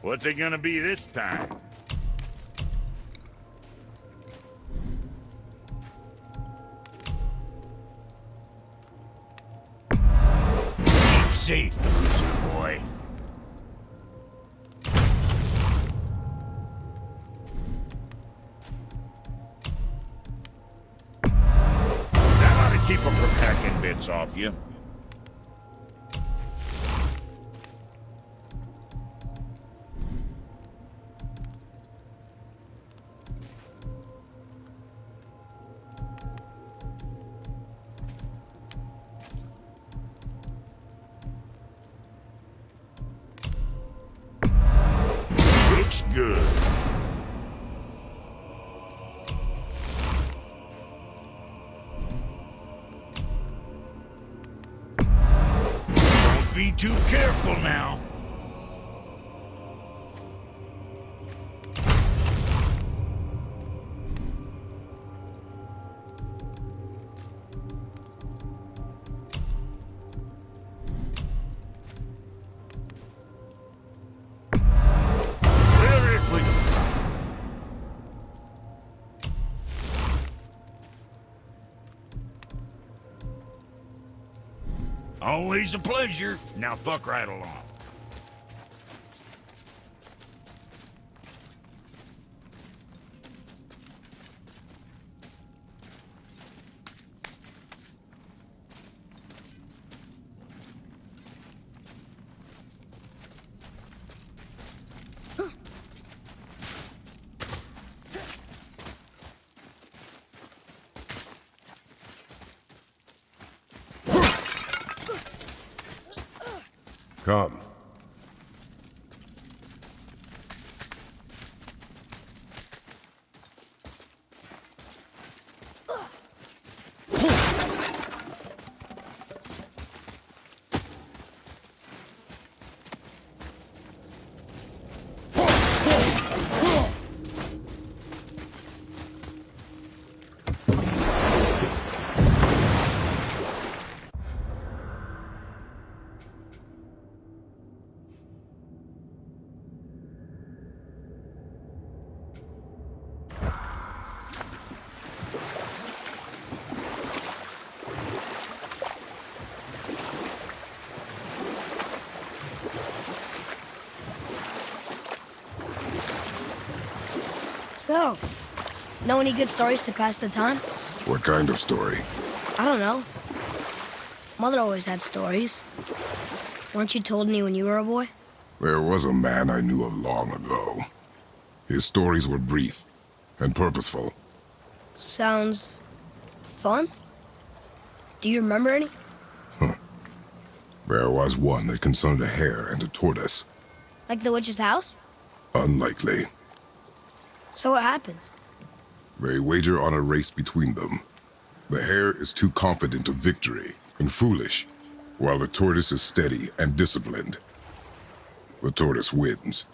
What's it gonna be this time? Keep safe, loser boy. That ought to keep them from hacking bits off you. Looks good. Don't be too careful now. Very quick. Always a pleasure. Now fuck right along. Come. So, know any good stories to pass the time? What kind of story? I don't know. Mother always had stories. Weren't you told any when you were a boy? There was a man I knew of long ago. His stories were brief and purposeful. Sounds fun. Do you remember any? There was one that concerned a hare and a tortoise. Like the witch's house? Unlikely. So what happens? They wager on a race between them. The hare is too confident of victory and foolish, while the tortoise is steady and disciplined. The tortoise wins.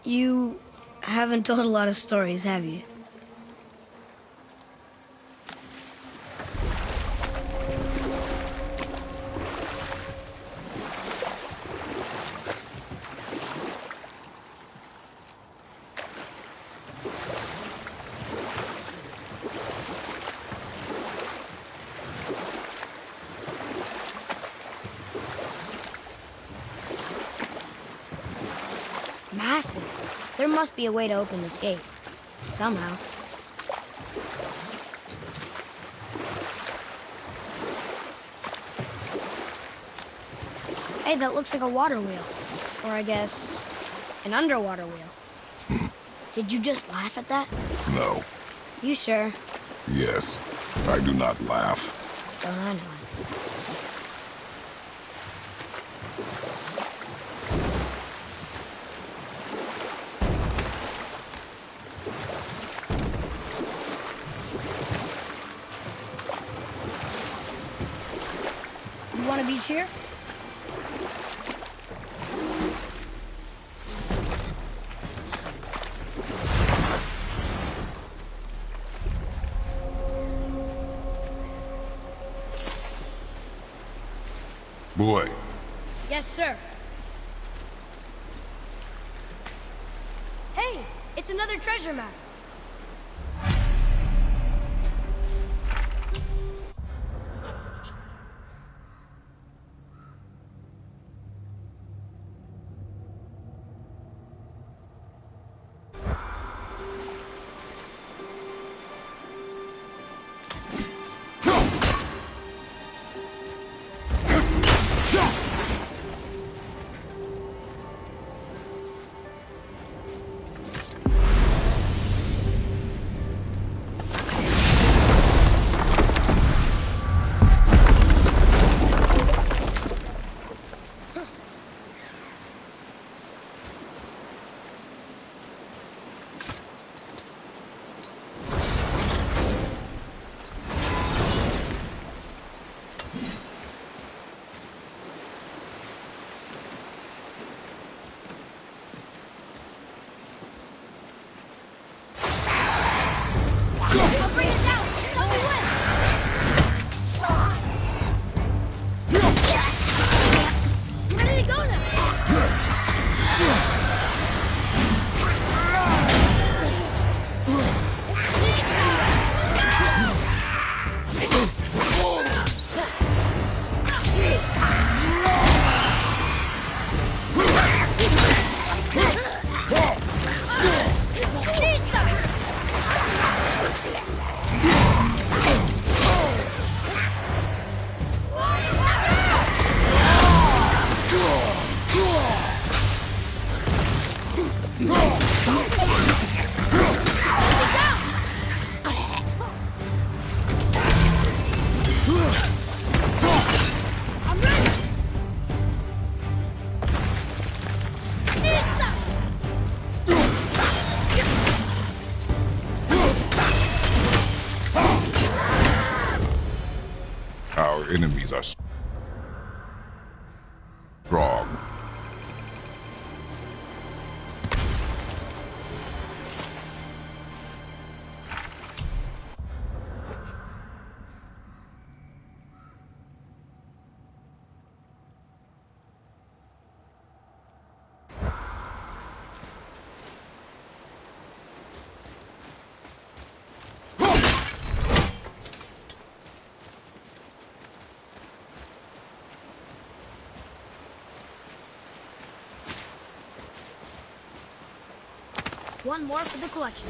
You haven't told a lot of stories, have you? Massive. There must be a way to open this gate. Somehow. Hey, that looks like a water wheel. Or I guess, an underwater wheel. Did you just laugh at that? No. You sure? Yes. I do not laugh. Don't I know it? You want a beach here? Boy, Yes, sir. It's another treasure map. I'll bring it down. Tell me when. Where did it go now? I'm ready. Our enemies are strong. One more for the collection.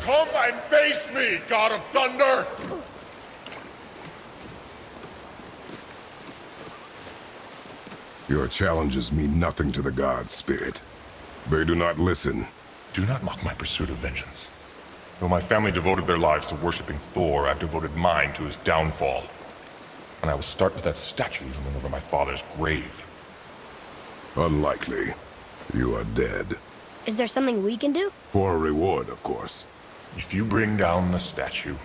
Come and face me, God of Thunder! Your challenges mean nothing to the gods, Spirit. They do not listen. Do not mock my pursuit of vengeance. Though my family devoted their lives to worshipping Thor, I've devoted mine to his downfall. And I will start with that statue looming over my father's grave. Unlikely. You are dead. Is there something we can do? For a reward, of course. If you bring down the statue,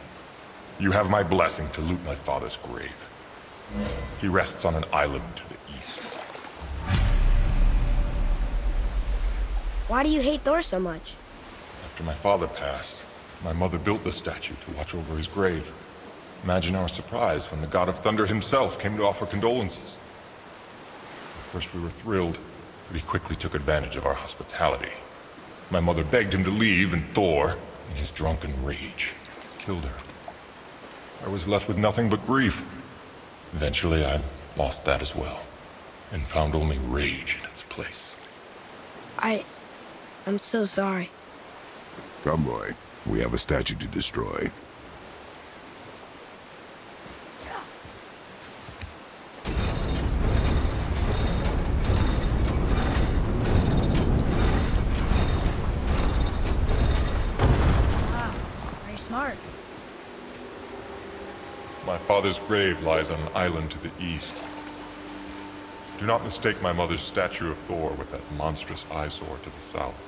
you have my blessing to loot my father's grave. He rests on an island to the east. Why do you hate Thor so much? After my father passed, my mother built the statue to watch over his grave. Imagine our surprise when the God of Thunder himself came to offer condolences. At first we were thrilled, but he quickly took advantage of our hospitality. My mother begged him to leave, and Thor, in his drunken rage, killed her. I was left with nothing but grief. Eventually I lost that as well, and found only rage in its place. I'm so sorry. Come, boy. We have a statue to destroy. Wow, very smart. My father's grave lies on an island to the east. Do not mistake my mother's statue of Thor with that monstrous eyesore to the south.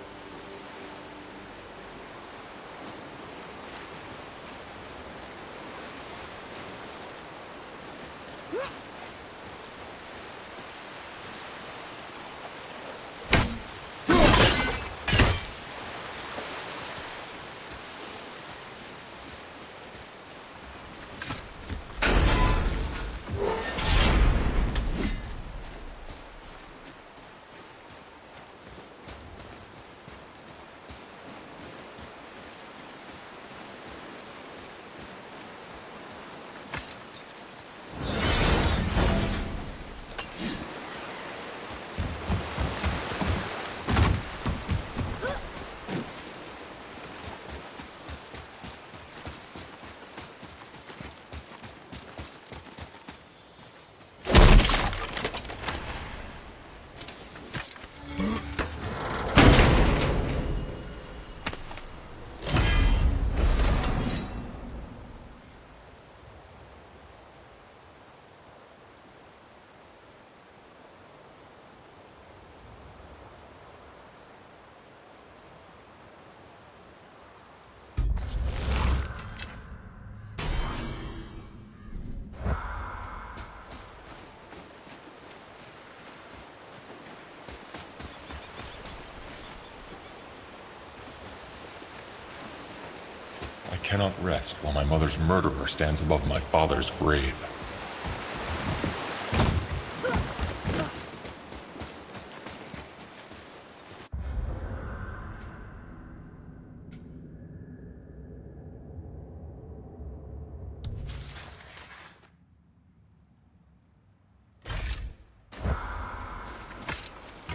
cannot rest while my mother's murderer stands above my father's grave.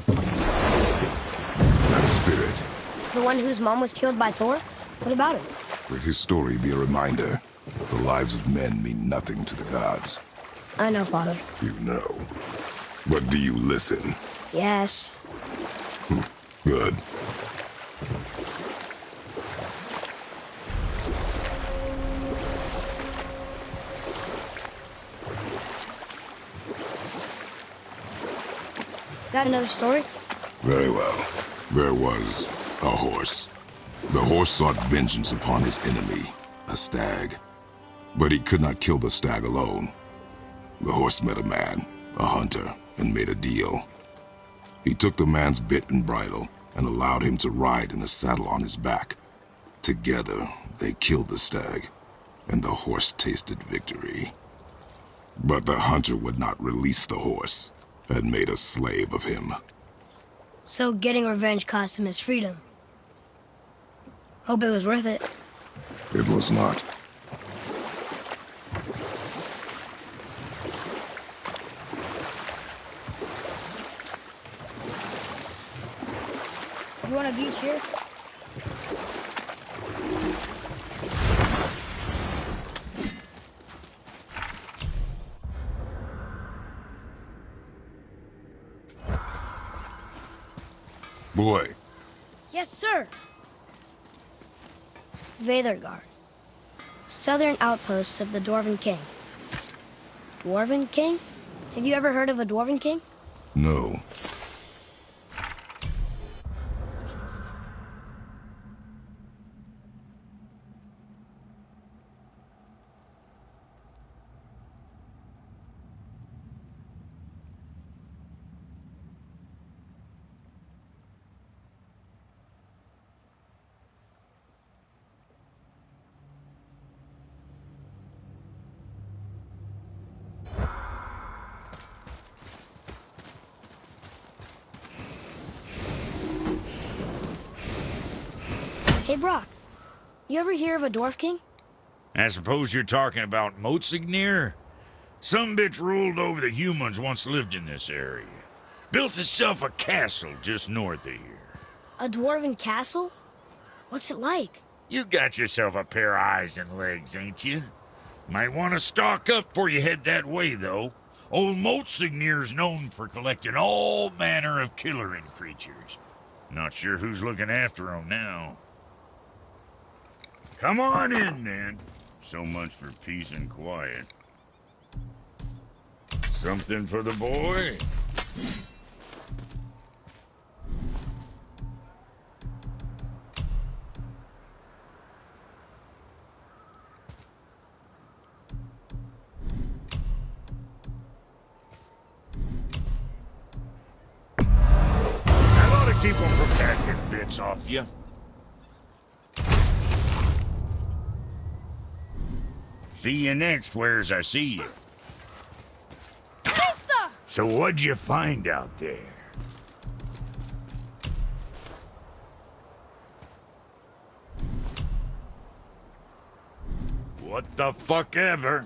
That spirit. The one whose mom was killed by Thor? What about him? Let his story be a reminder. The lives of men mean nothing to the gods. I know, Father. You know. But do you listen? Yes. Good. Got another story? Very well. There was a horse. The horse sought vengeance upon his enemy, a stag. But he could not kill the stag alone. The horse met a man, a hunter, and made a deal. He took the man's bit and bridle and allowed him to ride in a saddle on his back. Together, they killed the stag, and the horse tasted victory. But the hunter would not release the horse and made a slave of him. So getting revenge cost him his freedom. Hope it was worth it. It was not. You want a beach here? Boy, Yes, sir. Veathergard. Southern outposts of the Dwarven King. Dwarven King? Have you ever heard of a Dwarven King? no. Hey, Brock. You ever hear of a Dwarf King? I suppose you're talking about Motsignir? Some bitch ruled over the humans once lived in this area. Built itself a castle just north of here. A Dwarven castle? What's it like? You got yourself a pair of eyes and legs, ain't you? Might want to stock up before you head that way, though. Old Motsignir's known for collecting all manner of killerin creatures. Not sure who's looking after 'em now. Come on in, then. So much for peace and quiet. Something for the boy? That ought to keep them from packing bits off you. See you next, where's I see you. Mister! So what'd you find out there? What the fuck ever?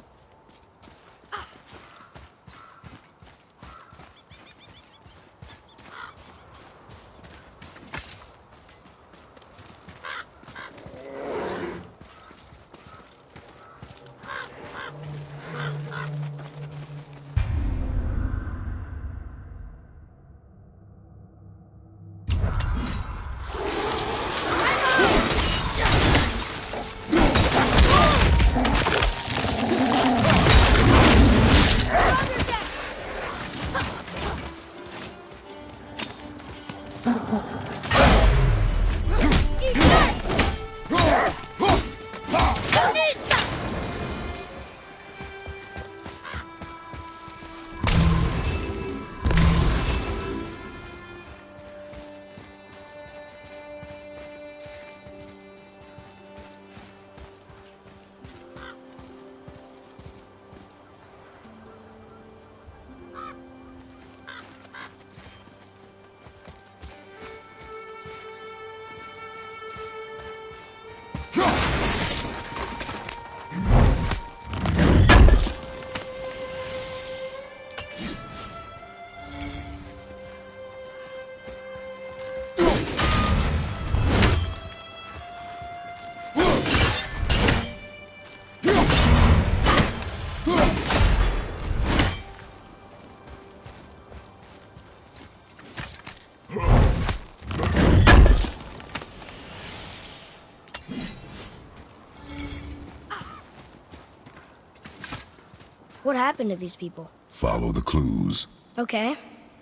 What happened to these people? Follow the clues. Okay.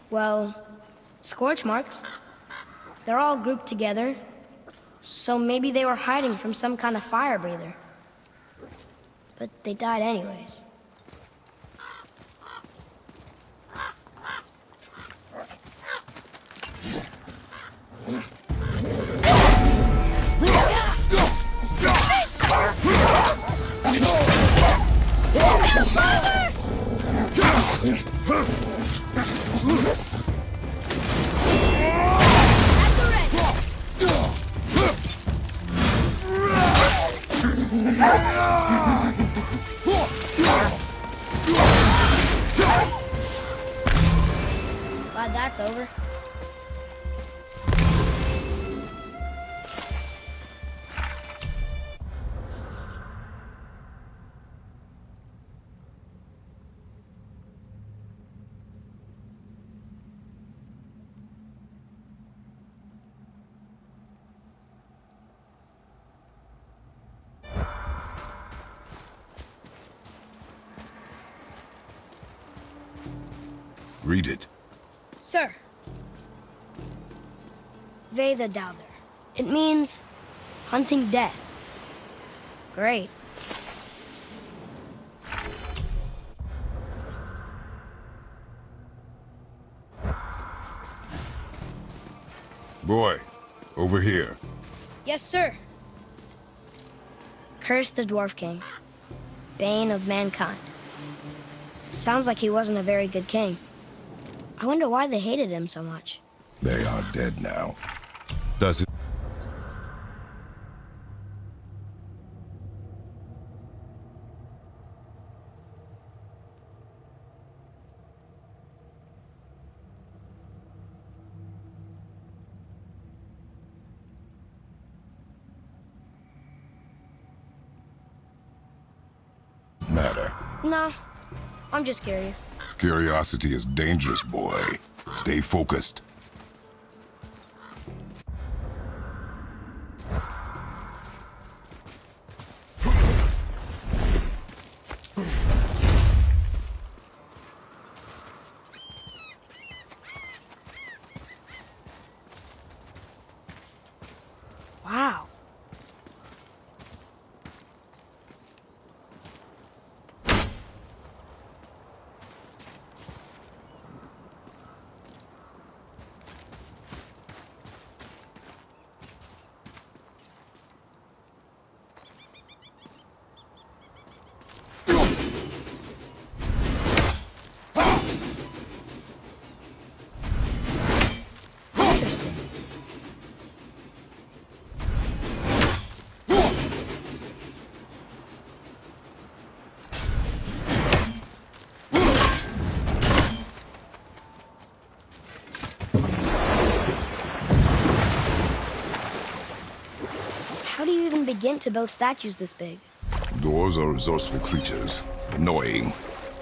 Well, scorch marks. They're all grouped together. So maybe they were hiding from some kind of fire breather. But they died anyways. Glad that's over. Read it. Sir. Veda Dowther. It means hunting death. Great. Boy, over here. Yes, sir. Curse the Dwarf King. Bane of mankind. Sounds like he wasn't a very good king. I wonder why they hated him so much. They are dead now. Does it matter? No, I'm just curious. Curiosity is dangerous, boy. Stay focused. Wow. Interesting. How do you even begin to build statues this big? Dwarves are resourceful creatures. Annoying,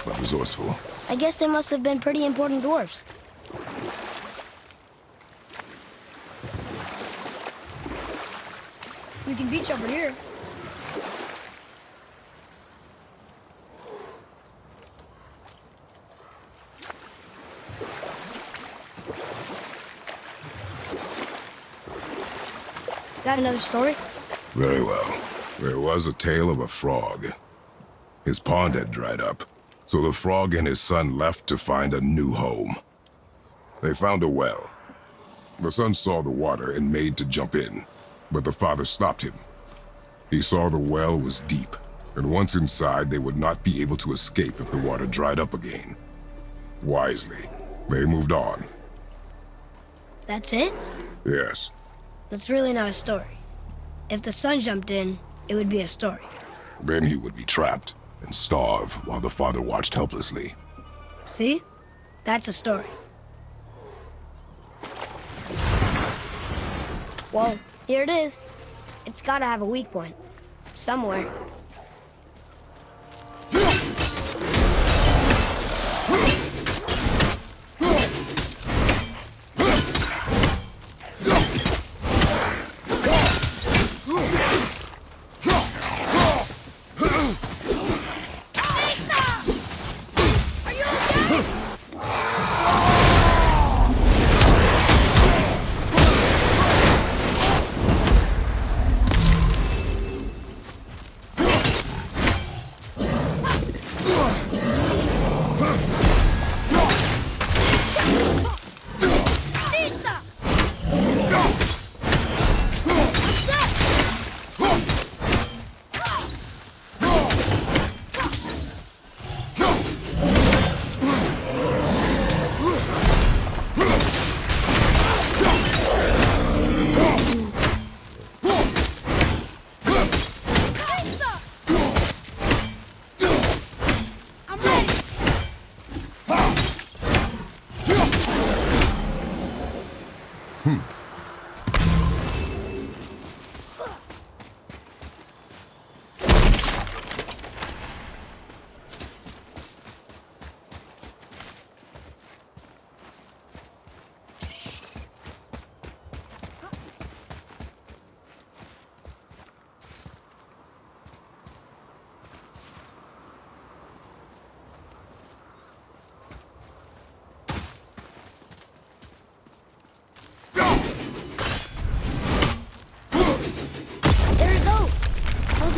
but resourceful. I guess they must have been pretty important dwarves. We can beach over here. Got another story? Very well. There was a tale of a frog. His pond had dried up, so the frog and his son left to find a new home. They found a well. The son saw the water and made to jump in, but the father stopped him. He saw the well was deep, and once inside, they would not be able to escape if the water dried up again. Wisely, they moved on. That's it? Yes. That's really not a story. If the son jumped in, it would be a story. Then he would be trapped and starve while the father watched helplessly. See? That's a story. Well, here it is. It's gotta have a weak point. Somewhere.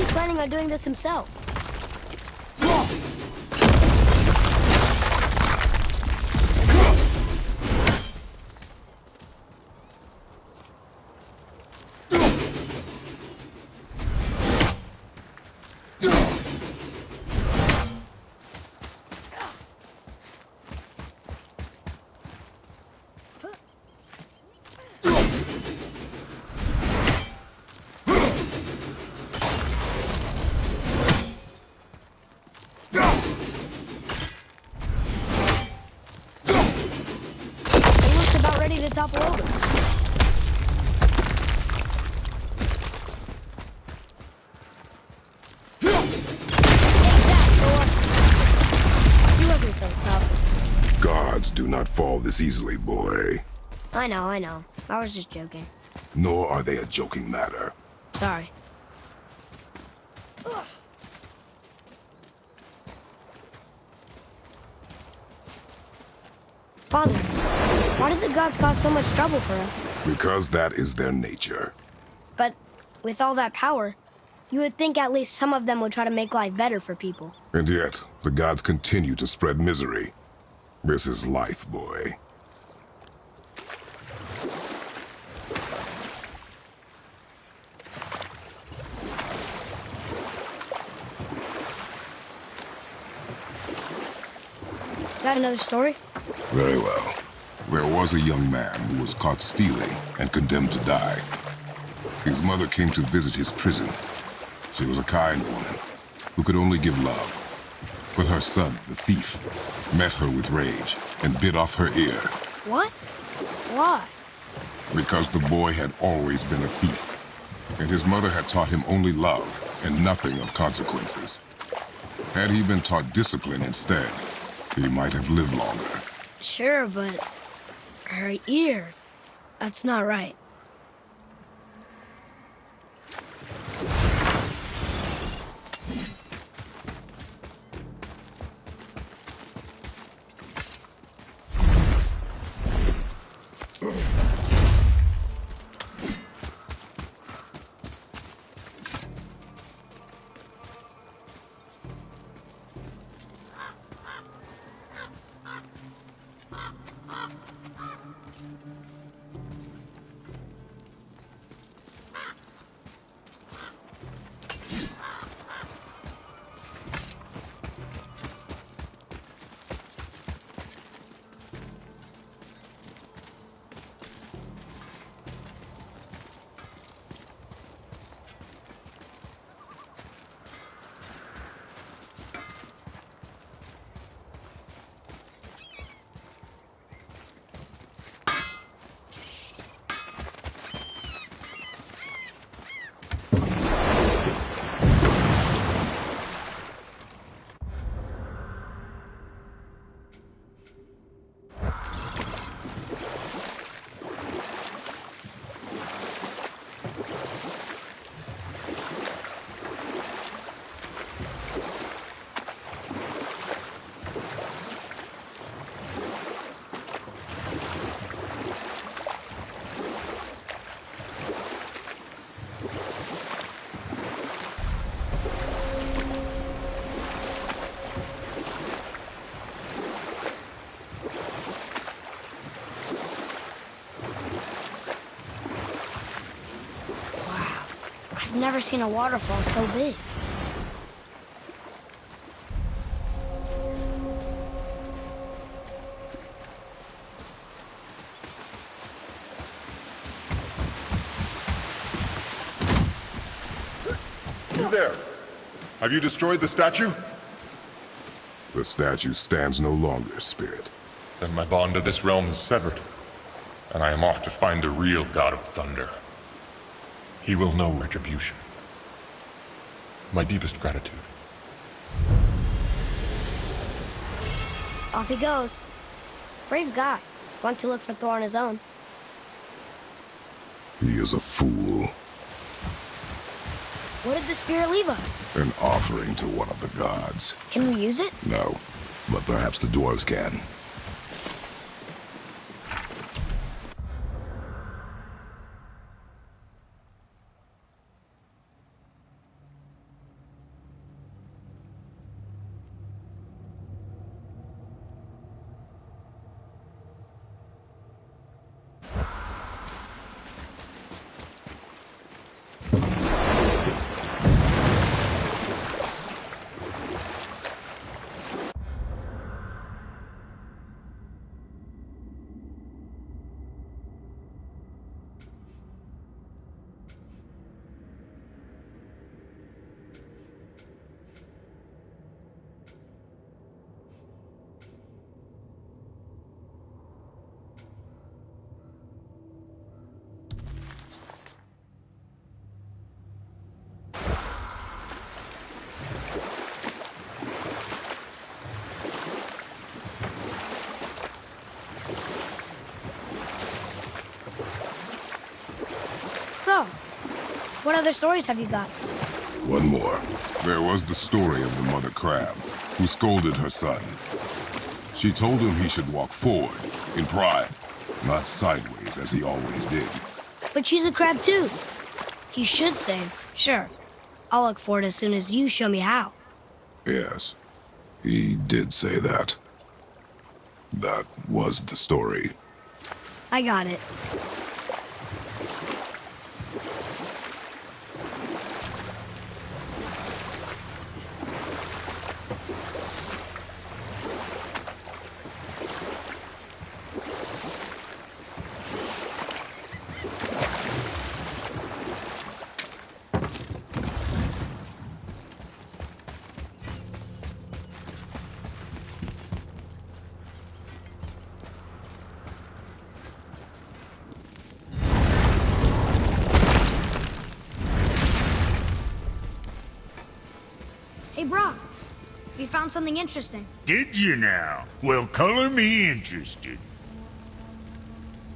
he planning on doing this himself? He looks about ready to topple over. He wasn't so tough. Gods do not fall this easily, boy. I know. I was just joking. Nor are they a joking matter. Sorry. Father, why did the gods cause so much trouble for us? Because that is their nature. But with all that power, you would think at least some of them would try to make life better for people. And yet, the gods continue to spread misery. This is life, boy. Got another story? Very well. There was a young man who was caught stealing and condemned to die. His mother came to visit his prison. She was a kind woman who could only give love. But her son, the thief, met her with rage and bit off her ear. What? Why? Because the boy had always been a thief, and his mother had taught him only love and nothing of consequences. Had he been taught discipline instead, he might have lived longer. Sure, but her ear, that's not right. I've never seen a waterfall so big. You there? Have you destroyed the statue? The statue stands no longer, Spirit. Then my bond to this realm is severed, and I am off to find the real God of Thunder. He will know retribution. My deepest gratitude. Off he goes. Brave guy. Want to look for Thor on his own. He is a fool. What did the spirit leave us? An offering to one of the gods. Can we use it? No, but perhaps the dwarves can. other stories have you got? One more. There was the story of the mother crab, who scolded her son. She told him he should walk forward, in pride, not sideways as he always did. But she's a crab too. He should say, sure. I'll look for it as soon as you show me how. Yes, he did say that. That was the story. I got it. Hey, Brock. We found something interesting. Did you now? Well, color me interested.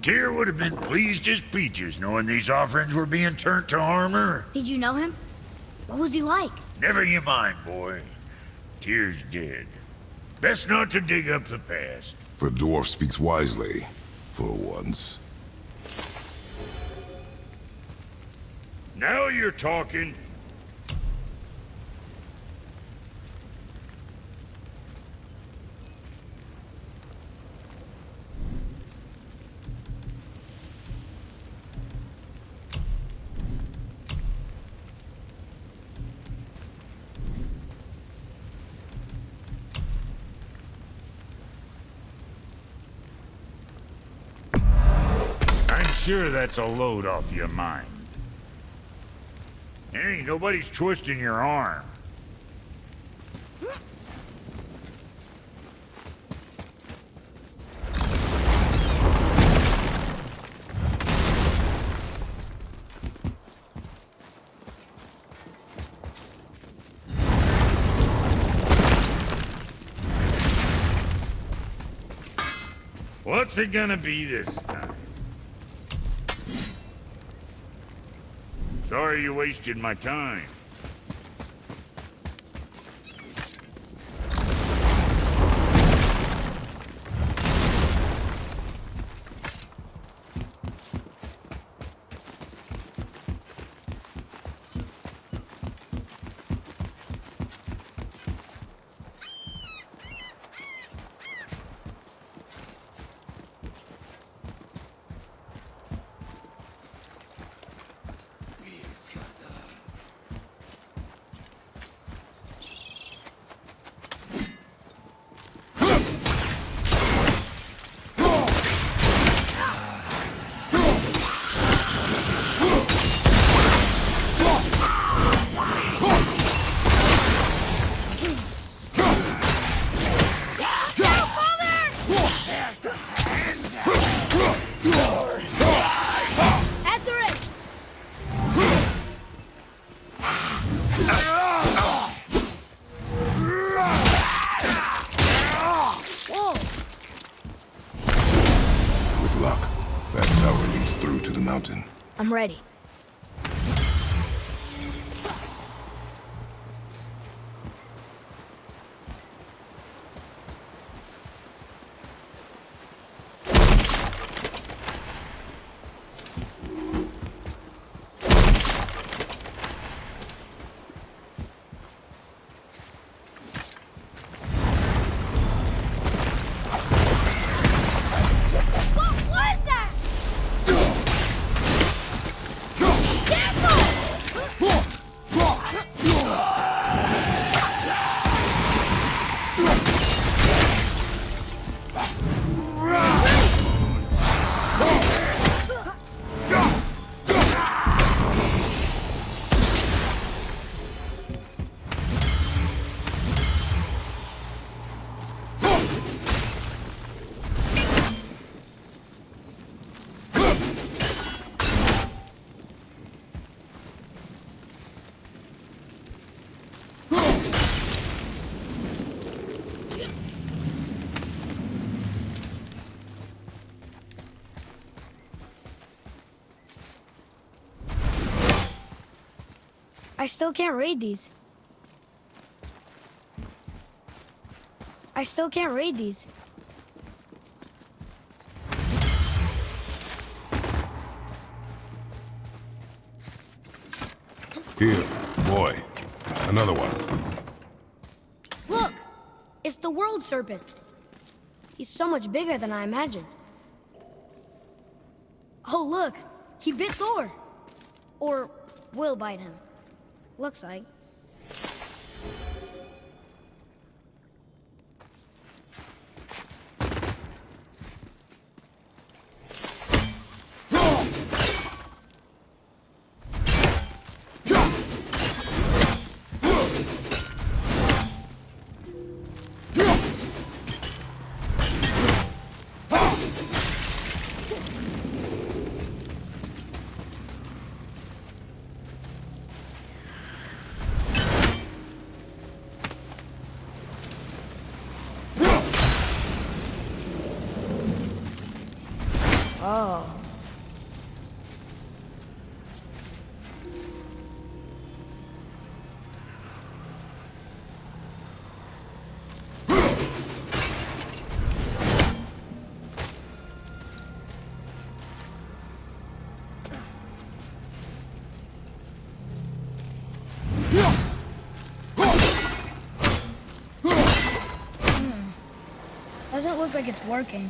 Tyr would have been pleased as peaches knowing these offerings were being turned to armor. Did you know him? What was he like? Never you mind, boy. Tyr's dead. Best not to dig up the past. The dwarf speaks wisely, for once. Now you're talking. Sure, that's a load off your mind. Hey, nobody's twisting your arm. What's it gonna be this time? Sorry you wasted my time. I'm ready. I still can't read these. I still can't read these. Here, boy. Another one. Look! It's the world serpent. He's so much bigger than I imagined. Oh, look! He bit Thor! Or will bite him. Looks like. Oh. Doesn't look like it's working.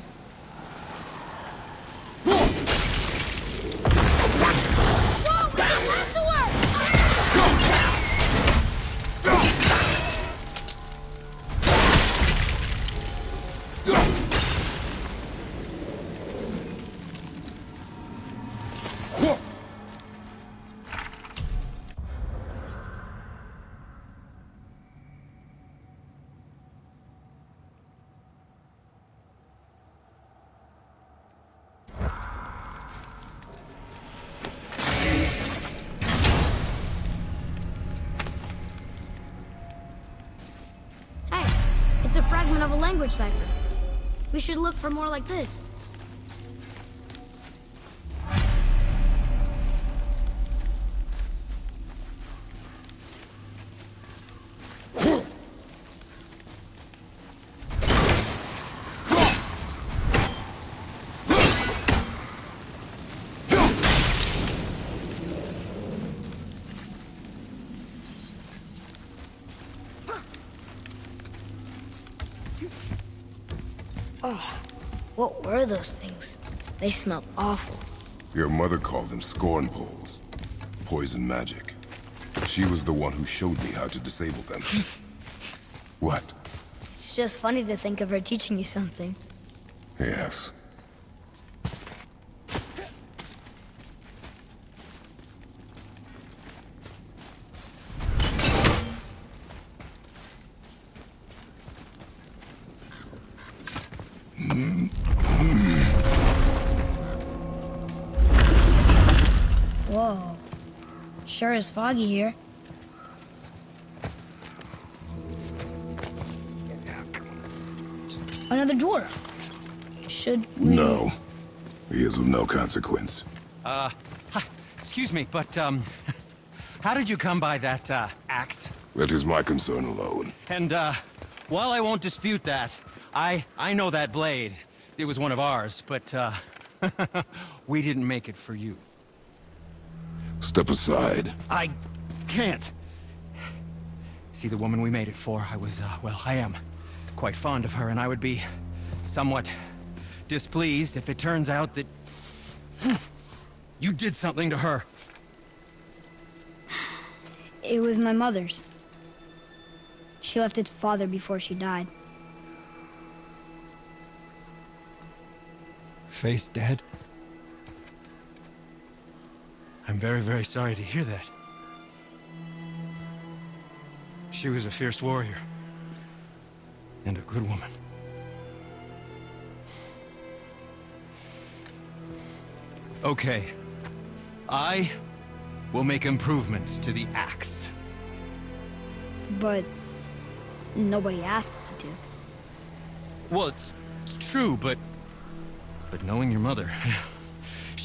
It's a fragment of a language cipher. We should look for more like this. Oh, what were those things? They smelled awful. Your mother called them scorn poles. Poison magic. She was the one who showed me how to disable them. What? It's just funny to think of her teaching you something. Yes. Whoa. Sure is foggy here. Another dwarf. Should we... No. He is of no consequence. Hi. Excuse me, but, how did you come by that, axe? That is my concern alone. And, while I won't dispute that, I know that blade. It was one of ours, but, we didn't make it for you. Step aside. I can't. See, the woman we made it for, well, I am quite fond of her, and I would be somewhat displeased if it turns out that you did something to her. It was my mother's. She left its father before she died. Face dead? I'm very, very sorry to hear that. She was a fierce warrior. And a good woman. Okay. I will make improvements to the axe. But nobody asked you to. Well, it's true, but knowing your mother,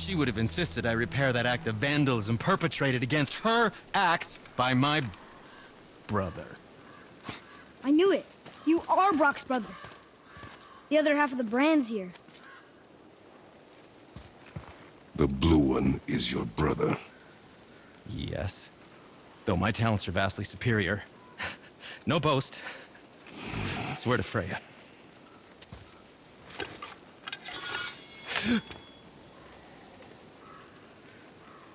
She would have insisted I repair that act of vandalism perpetrated against her axe by my brother. I knew it. You are Brock's brother. The other half of the brand's here. The blue one is your brother. Yes. Though my talents are vastly superior. No boast. I swear to Freya.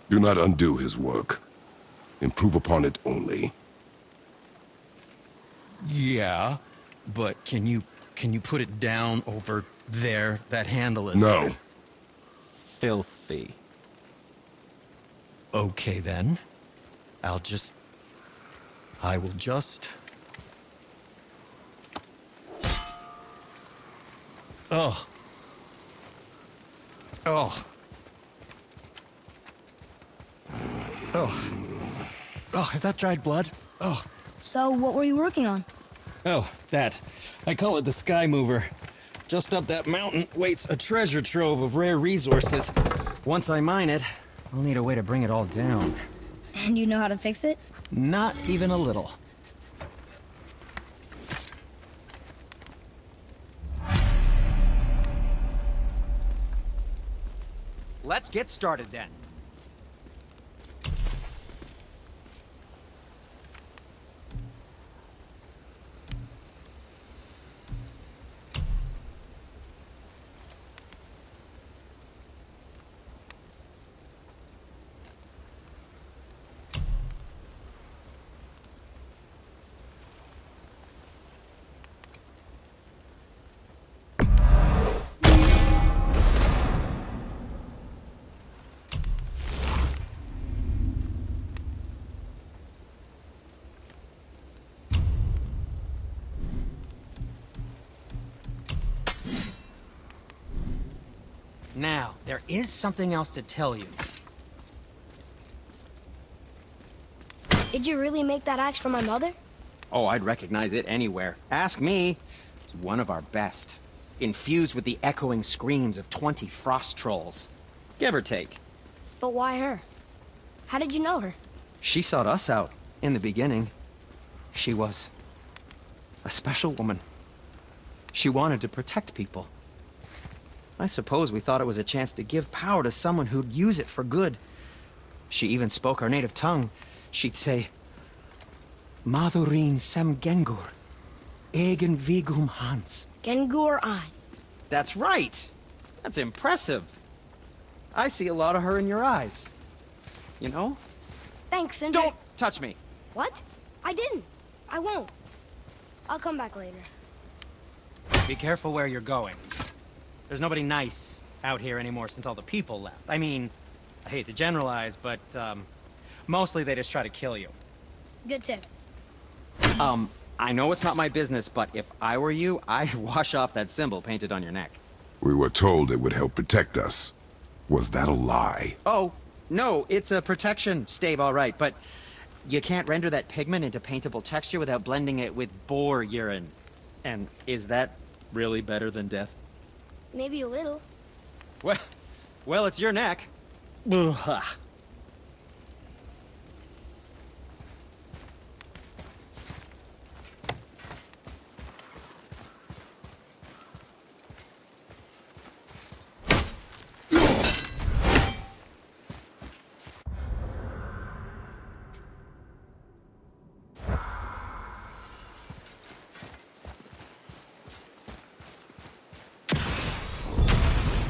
Do not undo his work. Improve upon it only. Yeah, but can you put it down over there? That handle is... No. Filthy. Okay, then. I will just... Oh. Oh. Oh. Oh, is that dried blood? Oh. So, what were you working on? Oh, that. I call it the Sky Mover. Just up that mountain waits a treasure trove of rare resources. Once I mine it, I'll need a way to bring it all down. And you know how to fix it? Not even a little. Let's get started then. Now, there is something else to tell you. Did you really make that axe for my mother? Oh, I'd recognize it anywhere. Ask me. It's one of our best. Infused with the echoing screams of 20 frost trolls. Give or take. But why her? How did you know her? She sought us out in the beginning. She was a special woman. She wanted to protect people. I suppose we thought it was a chance to give power to someone who'd use it for good. She even spoke our native tongue. She'd say, Madurin sem Gengur, egen vigum Hans. Gengur I. That's right. That's impressive. I see a lot of her in your eyes. You know? Thanks, Cinder. Don't touch me. What? I didn't. I won't. I'll come back later. Be careful where you're going. There's nobody nice out here anymore since all the people left. I mean, I hate to generalize, but, mostly they just try to kill you. Good tip. I know it's not my business, but if I were you, I'd wash off that symbol painted on your neck. We were told it would help protect us. Was that a lie? Oh, no, it's a protection stave, all right, but you can't render that pigment into paintable texture without blending it with boar urine. And is that really better than death? Maybe a little. Well, it's your neck. Ugh.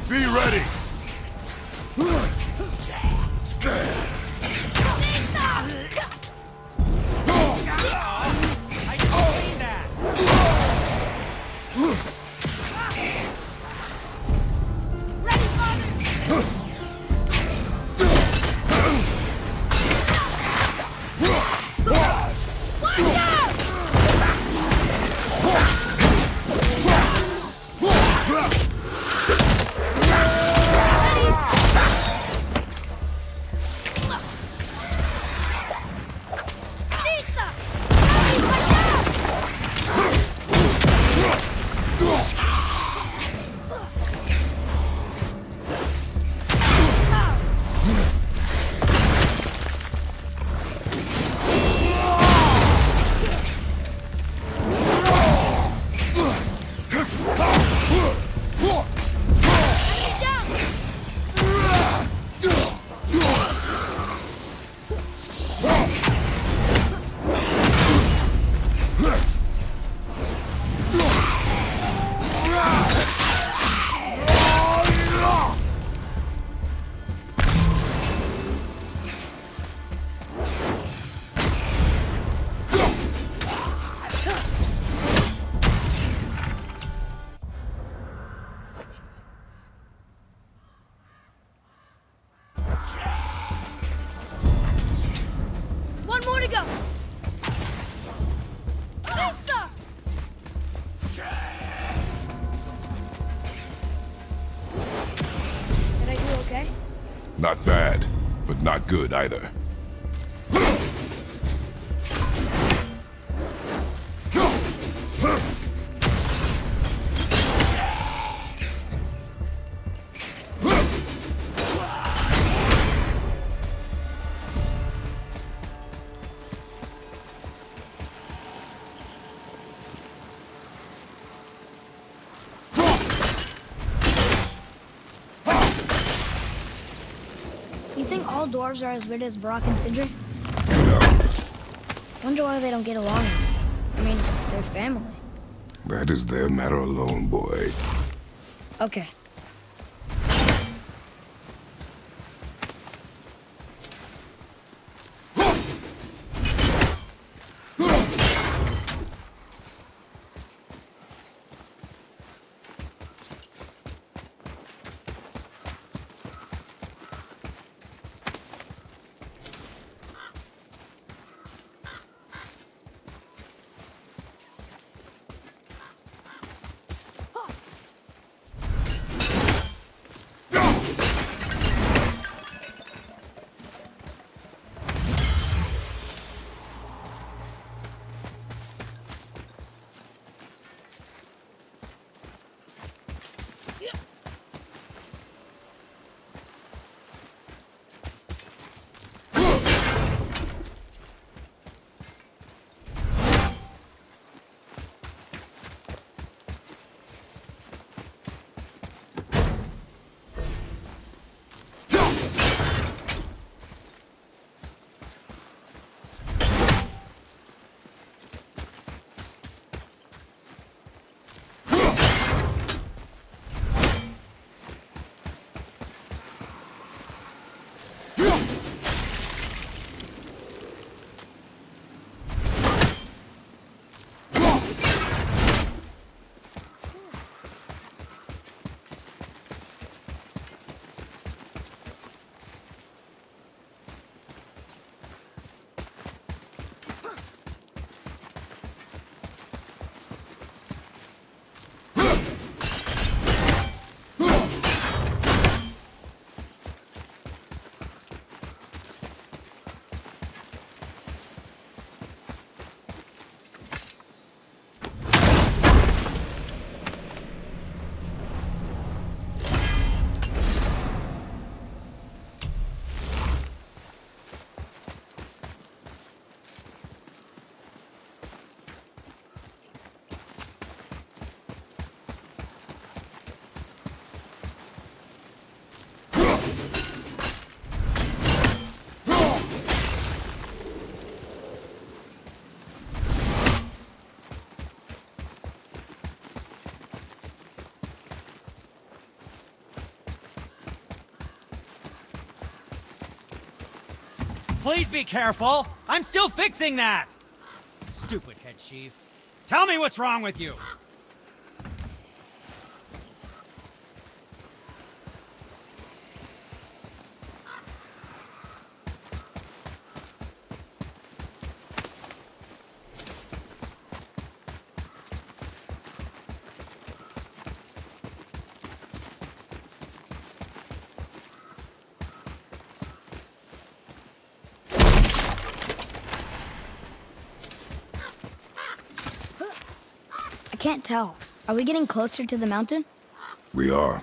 Be ready! I didn't mean that! Ready, father! Watch out! One more to go. Vista! Did I do okay? Not bad, but not good either. You think all dwarves are as weird as Brock and Sidra? No, Wonder why they don't get along. I mean, they're family. that is their matter alone, boy. Okay. Please be careful! I'm still fixing that! Stupid head chief. Tell me what's wrong with you! I can't tell. Are we getting closer to the mountain? We are.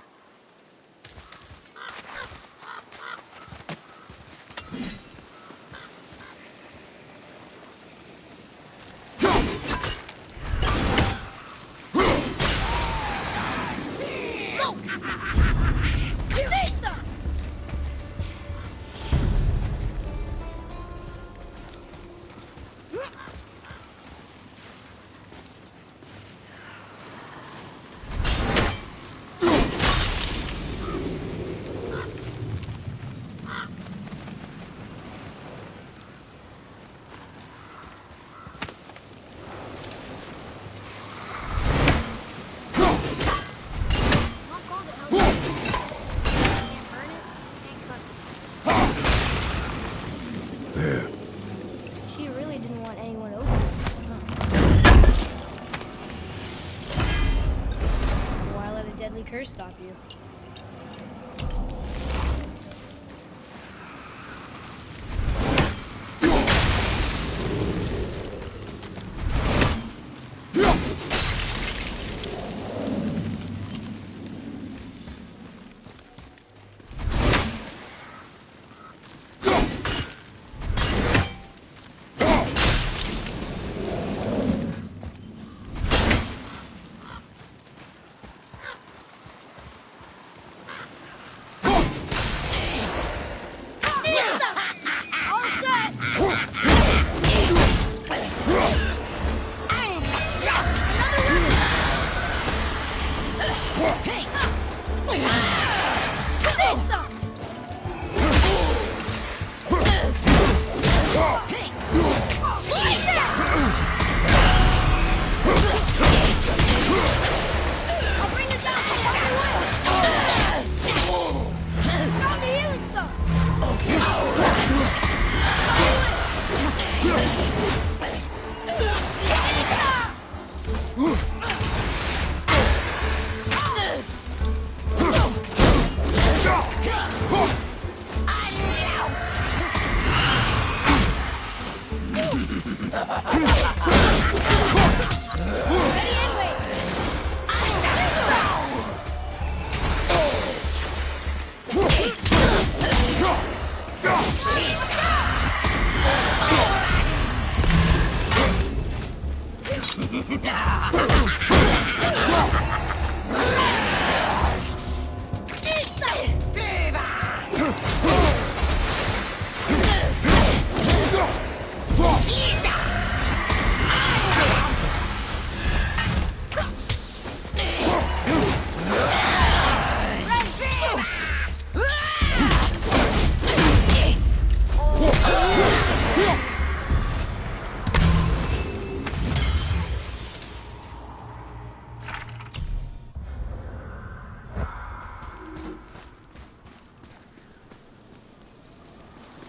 the curse stop you?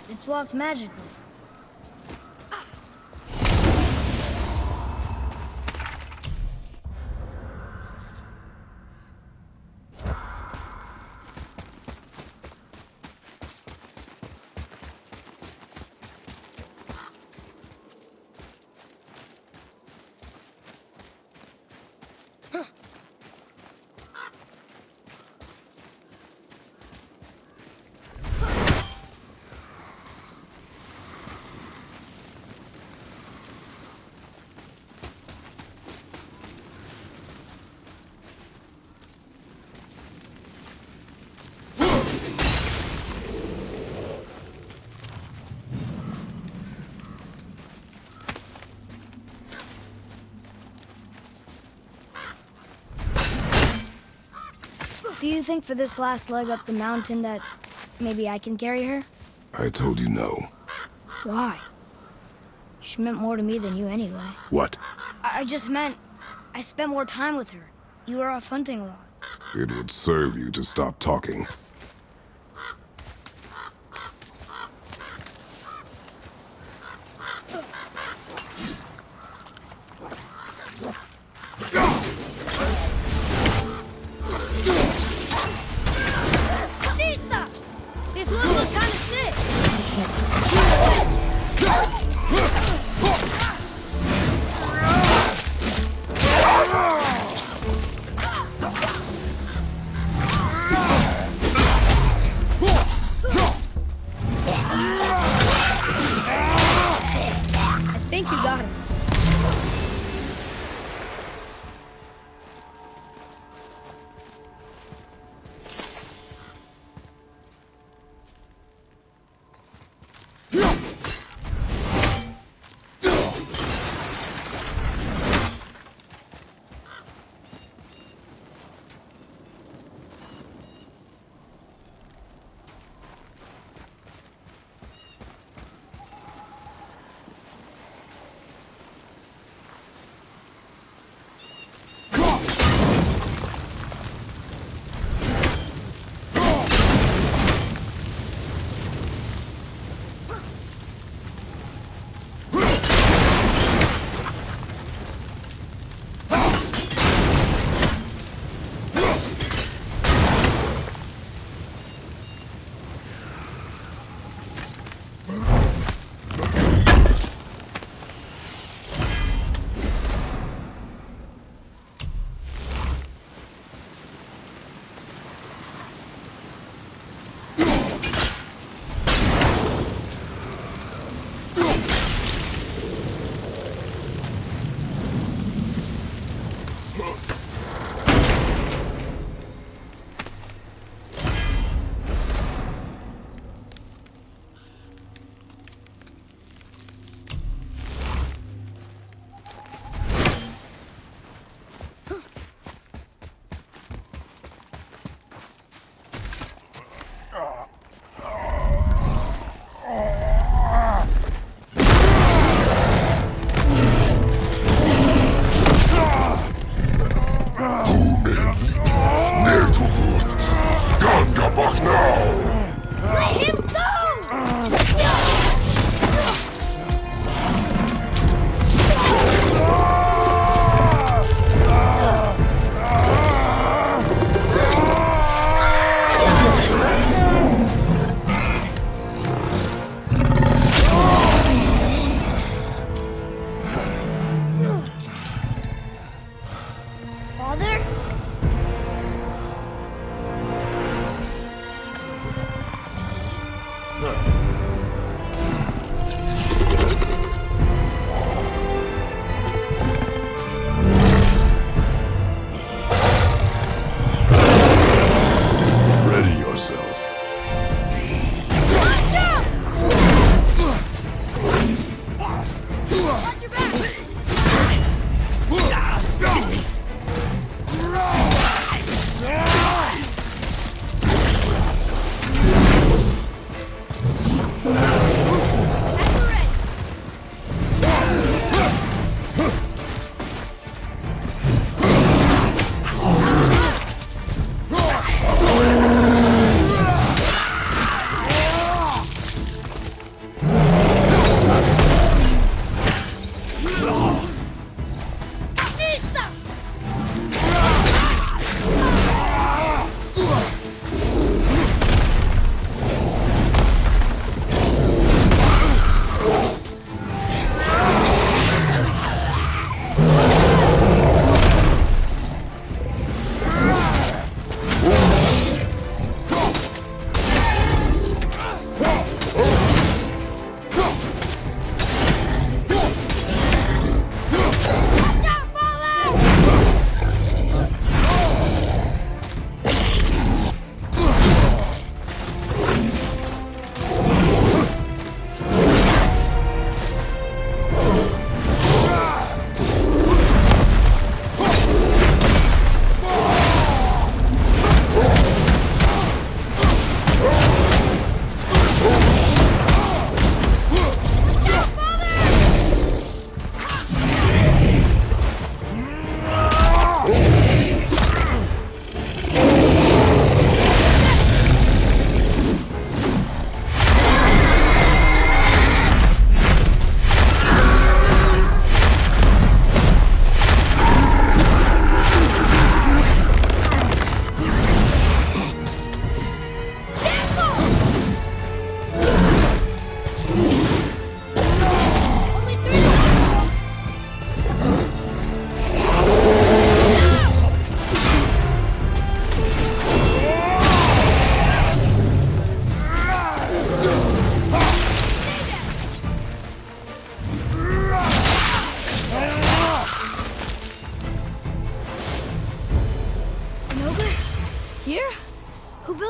It's locked magically. Do you think for this last leg up the mountain that maybe I can carry her? I told you no. Why? She meant more to me than you anyway. What? I just meant I spent more time with her. You were off hunting a lot. It would serve you to stop talking. This one look kind of sick. I think you got him.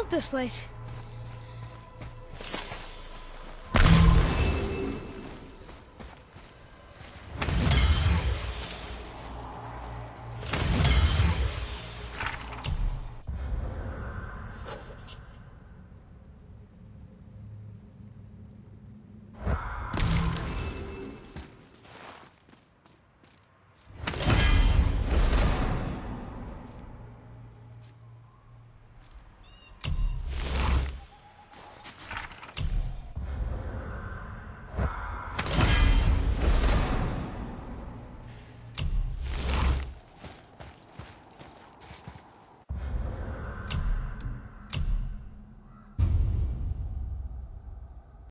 built this place.